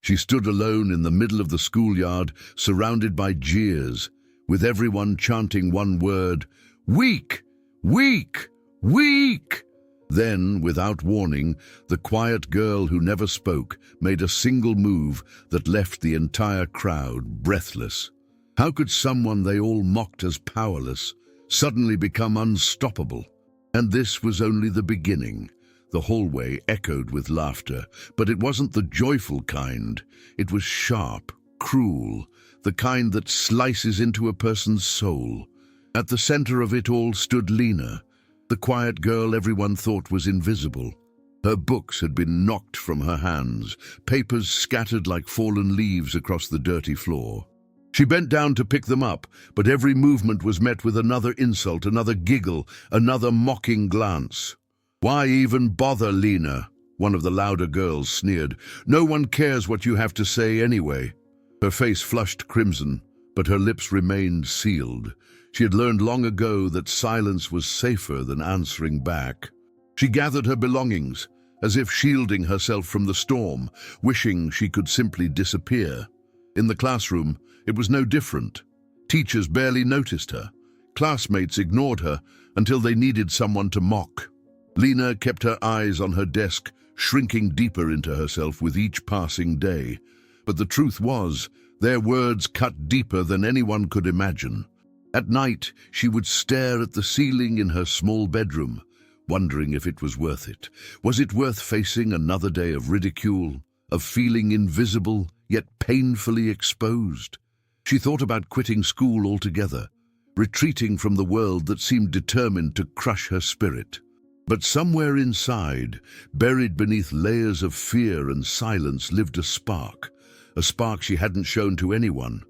She stood alone in the middle of the schoolyard, surrounded by jeers, with everyone chanting one word, "Weak! Weak! Weak!" Then, without warning, the quiet girl who never spoke made a single move that left the entire crowd breathless. How could someone they all mocked as powerless suddenly become unstoppable? And this was only the beginning. The hallway echoed with laughter, but it wasn't the joyful kind. It was sharp, cruel, the kind that slices into a person's soul. At the center of it all stood Lena, the quiet girl everyone thought was invisible. Her books had been knocked from her hands, papers scattered like fallen leaves across the dirty floor. She bent down to pick them up, but every movement was met with another insult, another giggle, another mocking glance. "Why even bother, Lena?" one of the louder girls sneered. "No one cares what you have to say anyway." Her face flushed crimson, but her lips remained sealed. She had learned long ago that silence was safer than answering back. She gathered her belongings, as if shielding herself from the storm, wishing she could simply disappear. In the classroom, it was no different. Teachers barely noticed her. Classmates ignored her until they needed someone to mock. Lena kept her eyes on her desk, shrinking deeper into herself with each passing day. But the truth was, their words cut deeper than anyone could imagine. At night, she would stare at the ceiling in her small bedroom, wondering if it was worth it. Was it worth facing another day of ridicule, of feeling invisible, yet painfully exposed? She thought about quitting school altogether, retreating from the world that seemed determined to crush her spirit. But somewhere inside, buried beneath layers of fear and silence, lived a spark she hadn't shown to anyone,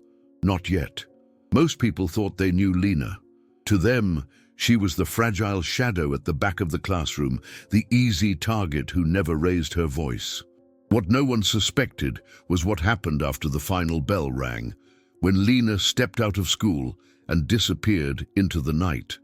not yet. Most people thought they knew Lena. To them, she was the fragile shadow at the back of the classroom, the easy target who never raised her voice. What no one suspected was what happened after the final bell rang, when Lena stepped out of school and disappeared into the night.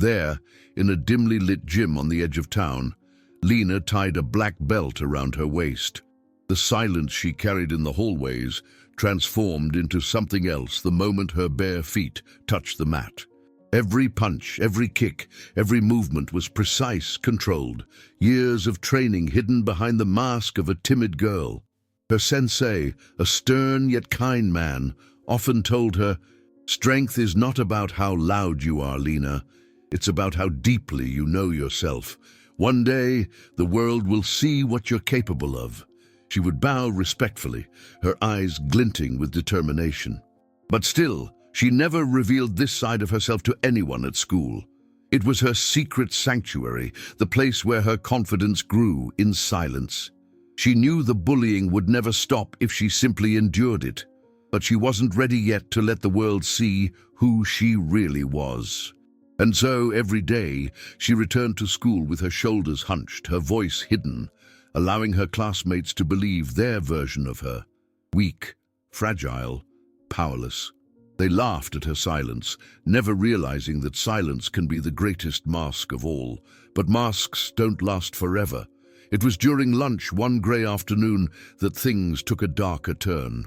There, in a dimly lit gym on the edge of town, Lena tied a black belt around her waist. The silence she carried in the hallways transformed into something else the moment her bare feet touched the mat. Every punch, every kick, every movement was precise, controlled. Years of training hidden behind the mask of a timid girl. Her sensei, a stern yet kind man, often told her, "Strength is not about how loud you are, Lena. It's about how deeply you know yourself. One day, the world will see what you're capable of." She would bow respectfully, her eyes glinting with determination. But still, she never revealed this side of herself to anyone at school. It was her secret sanctuary, the place where her confidence grew in silence. She knew the bullying would never stop if she simply endured it, but she wasn't ready yet to let the world see who she really was. And so, every day, she returned to school with her shoulders hunched, her voice hidden, allowing her classmates to believe their version of her. Weak, fragile, powerless. They laughed at her silence, never realizing that silence can be the greatest mask of all. But masks don't last forever. It was during lunch one grey afternoon that things took a darker turn.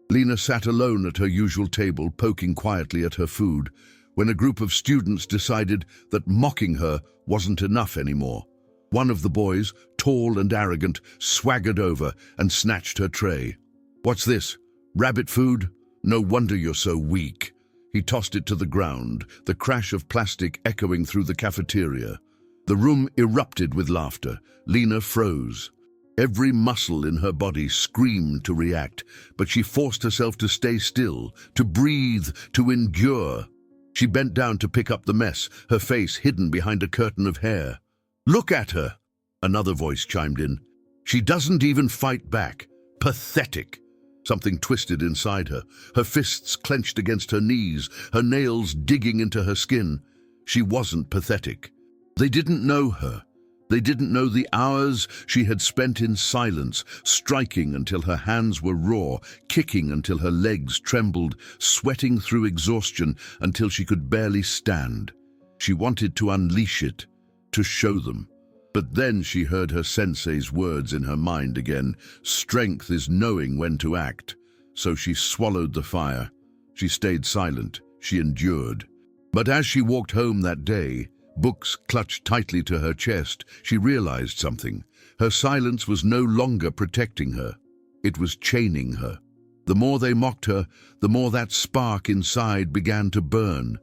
Lena sat alone at her usual table, poking quietly at her food, when a group of students decided that mocking her wasn't enough anymore. One of the boys, tall and arrogant, swaggered over and snatched her tray. "What's this? Rabbit food? No wonder you're so weak." He tossed it to the ground, the crash of plastic echoing through the cafeteria. The room erupted with laughter. Lena froze. Every muscle in her body screamed to react, but she forced herself to stay still, to breathe, to endure. She bent down to pick up the mess, her face hidden behind a curtain of hair. "Look at her," another voice chimed in. "She doesn't even fight back. Pathetic." Something twisted inside her, her fists clenched against her knees, her nails digging into her skin. She wasn't pathetic. They didn't know her. They didn't know the hours she had spent in silence, striking until her hands were raw, kicking until her legs trembled, sweating through exhaustion until she could barely stand. She wanted to unleash it, to show them. But then she heard her sensei's words in her mind again. Strength is knowing when to act. So she swallowed the fire. She stayed silent. She endured. But as she walked home that day, books clutched tightly to her chest, she realized something. Her silence was no longer protecting her. It was chaining her. The more they mocked her, the more that spark inside began to burn.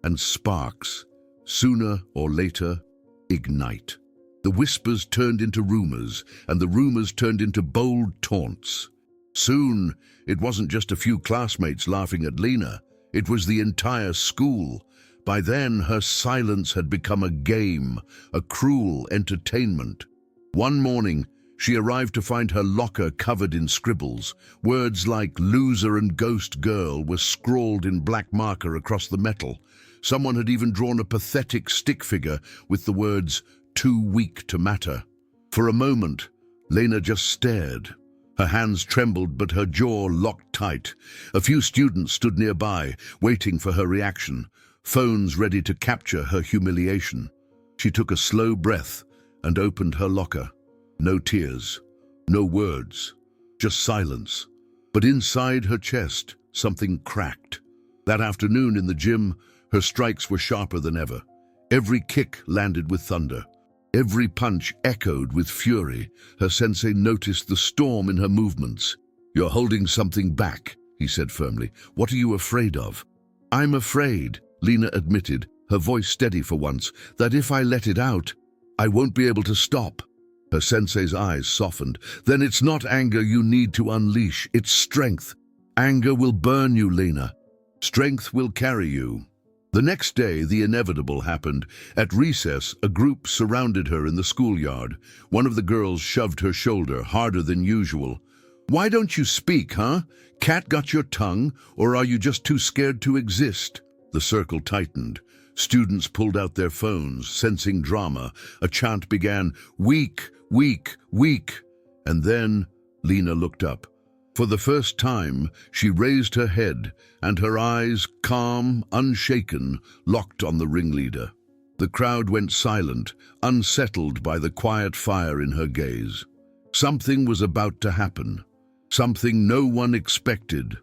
And sparks, sooner or later, ignite. The whispers turned into rumors, and the rumors turned into bold taunts. Soon, it wasn't just a few classmates laughing at Lena. It was the entire school. By then, her silence had become a game, a cruel entertainment. One morning, she arrived to find her locker covered in scribbles. Words like loser and ghost girl were scrawled in black marker across the metal. Someone had even drawn a pathetic stick figure with the words, too weak to matter. For a moment, Lena just stared. Her hands trembled, but her jaw locked tight. A few students stood nearby, waiting for her reaction, phones ready to capture her humiliation. She took a slow breath and opened her locker. No tears, no words, just silence. But inside her chest, something cracked. That afternoon in the gym, her strikes were sharper than ever. Every kick landed with thunder. Every punch echoed with fury. Her sensei noticed the storm in her movements. "You're holding something back," he said firmly. "What are you afraid of?" "I'm afraid," Lena admitted, her voice steady for once, "that if I let it out, I won't be able to stop." Her sensei's eyes softened. "Then it's not anger you need to unleash, it's strength. Anger will burn you, Lena. Strength will carry you." The next day, the inevitable happened. At recess, a group surrounded her in the schoolyard. One of the girls shoved her shoulder harder than usual. "Why don't you speak, huh? Cat got your tongue, or are you just too scared to exist?" The circle tightened. Students pulled out their phones, sensing drama. A chant began, "Weak, weak, weak." And then Lena looked up. For the first time, she raised her head, and her eyes, calm, unshaken, locked on the ringleader. The crowd went silent, unsettled by the quiet fire in her gaze. Something was about to happen, something no one expected.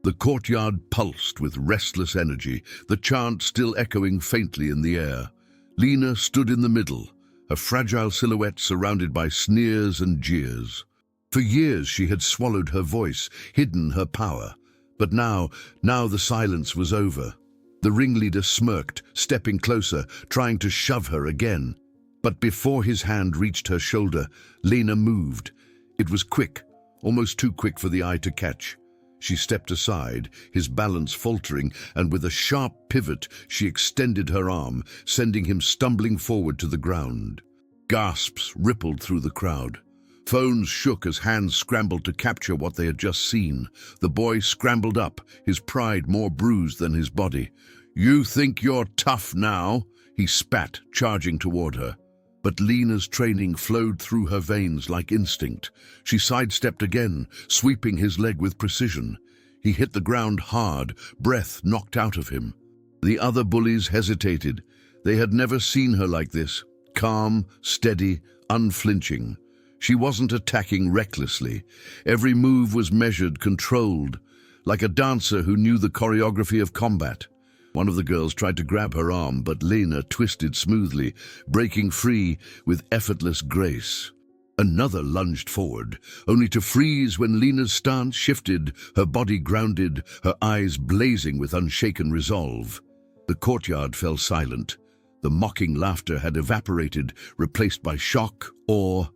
The courtyard pulsed with restless energy, the chant still echoing faintly in the air. Lena stood in the middle, a fragile silhouette surrounded by sneers and jeers. For years she had swallowed her voice, hidden her power. But now the silence was over. The ringleader smirked, stepping closer, trying to shove her again. But before his hand reached her shoulder, Lena moved. It was quick, almost too quick for the eye to catch. She stepped aside, his balance faltering, and with a sharp pivot, she extended her arm, sending him stumbling forward to the ground. Gasps rippled through the crowd. Phones shook as hands scrambled to capture what they had just seen. The boy scrambled up, his pride more bruised than his body. "You think you're tough now?" he spat, charging toward her. But Lena's training flowed through her veins like instinct. She sidestepped again, sweeping his leg with precision. He hit the ground hard, breath knocked out of him. The other bullies hesitated. They had never seen her like this, calm, steady, unflinching. She wasn't attacking recklessly. Every move was measured, controlled, like a dancer who knew the choreography of combat. One of the girls tried to grab her arm, but Lena twisted smoothly, breaking free with effortless grace. Another lunged forward, only to freeze when Lena's stance shifted, her body grounded, her eyes blazing with unshaken resolve. The courtyard fell silent. The mocking laughter had evaporated, replaced by shock, awe,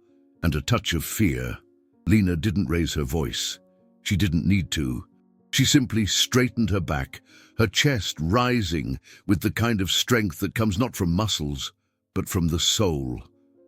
and a touch of fear. Lena didn't raise her voice. She didn't need to. She simply straightened her back, her chest rising with the kind of strength that comes not from muscles, but from the soul.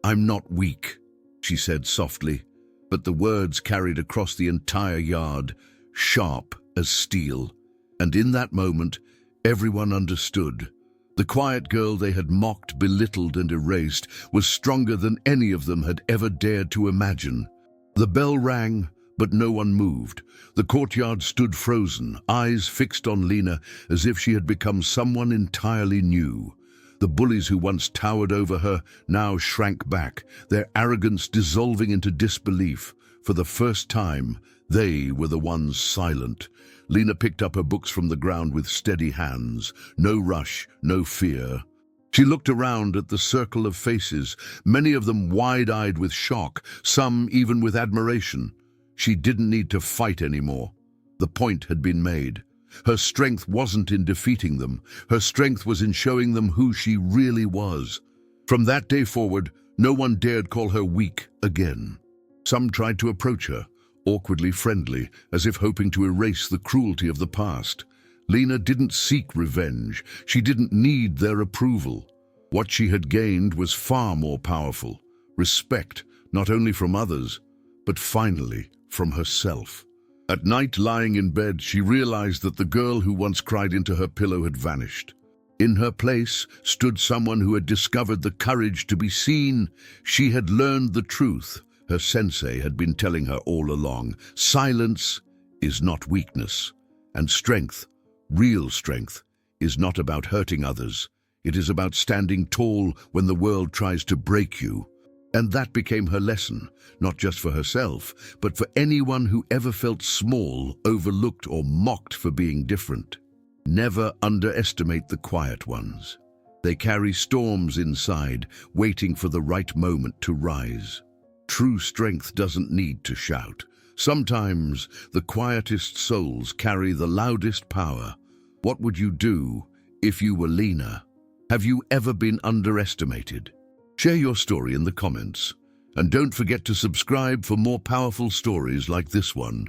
"I'm not weak," she said softly, but the words carried across the entire yard, sharp as steel. And in that moment, everyone understood. The quiet girl they had mocked, belittled, and erased was stronger than any of them had ever dared to imagine. The bell rang, but no one moved. The courtyard stood frozen, eyes fixed on Lena as if she had become someone entirely new. The bullies who once towered over her now shrank back, their arrogance dissolving into disbelief. For the first time, they were the ones silent. Lena picked up her books from the ground with steady hands. No rush, no fear. She looked around at the circle of faces, many of them wide-eyed with shock, some even with admiration. She didn't need to fight anymore. The point had been made. Her strength wasn't in defeating them. Her strength was in showing them who she really was. From that day forward, no one dared call her weak again. Some tried to approach her, awkwardly friendly, as if hoping to erase the cruelty of the past. Lena didn't seek revenge. She didn't need their approval. What she had gained was far more powerful. Respect, not only from others, but finally from herself. At night, lying in bed, she realized that the girl who once cried into her pillow had vanished. In her place stood someone who had discovered the courage to be seen. She had learned the truth her sensei had been telling her all along. Silence is not weakness, and strength, real strength, is not about hurting others. It is about standing tall when the world tries to break you. And that became her lesson, not just for herself, but for anyone who ever felt small, overlooked, or mocked for being different. Never underestimate the quiet ones. They carry storms inside, waiting for the right moment to rise. True strength doesn't need to shout. Sometimes the quietest souls carry the loudest power. What would you do if you were Lena? Have you ever been underestimated? Share your story in the comments. And don't forget to subscribe for more powerful stories like this one.